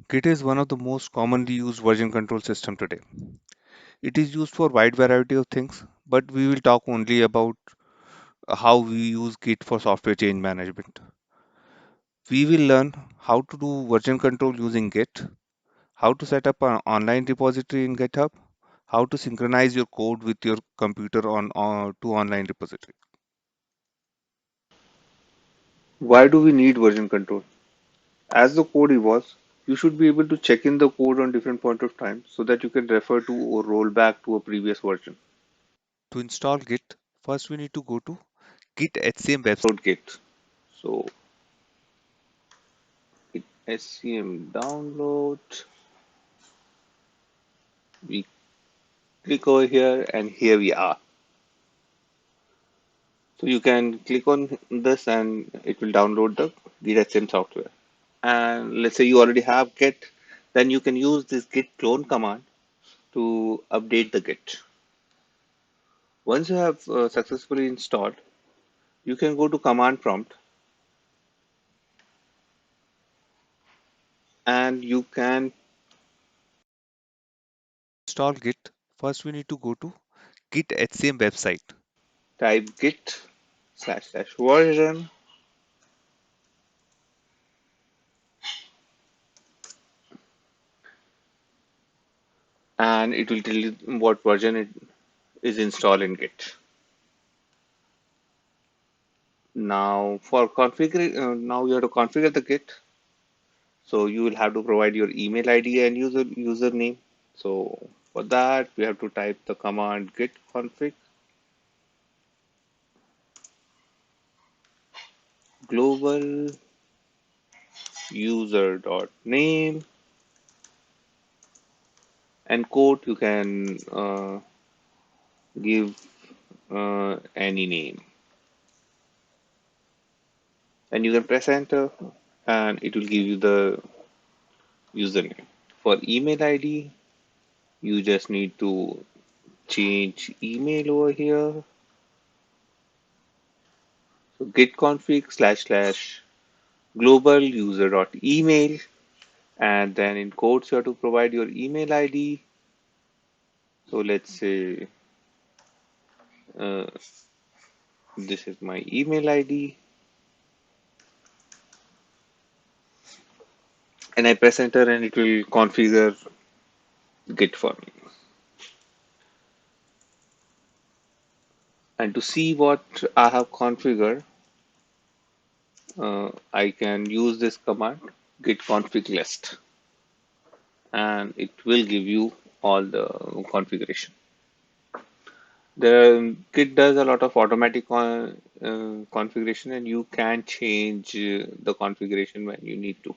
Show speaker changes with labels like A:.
A: Git is one of the most commonly used version control system today. It is used for wide variety of things, but we will talk only about how we use Git for software change management. We will learn how to do version control using Git, how to set up an online repository in GitHub, how to synchronize your code with your computer on to online repository.
B: Why do we need version control? As the code evolves, you should be able to check in the code on different point of time so that you can refer to or roll back to a previous version.
A: To install Git, first we need to go to Git HCM website.
B: Download Git. So Git SCM download. We click over here and here we are. So you can click on this and it will download the Git SCM software. And let's say you already have Git, then you can use this git clone command to update the Git. Once you have successfully installed, you can go to command prompt and you can
A: Install Git, first we need to go to Git HCM website.
B: type git / version and it will tell you what version it is installed in Git. Now for configure, now you have to configure the Git. So you will have to provide your email ID and username. So for that we have to type the command git config global user dot name and code you can give any name and you can press enter and it will give you the username. For email ID, you just need to change email over here. So git config / global user dot email and then in quotes you have to provide your email ID. So let's say uh, this is my email ID and I press enter and it will configure Git for me. And to see what I have configured, I can use this command git config list and it will give you all the configuration. The Git does a lot of automatic configuration and you can change the configuration when you need to.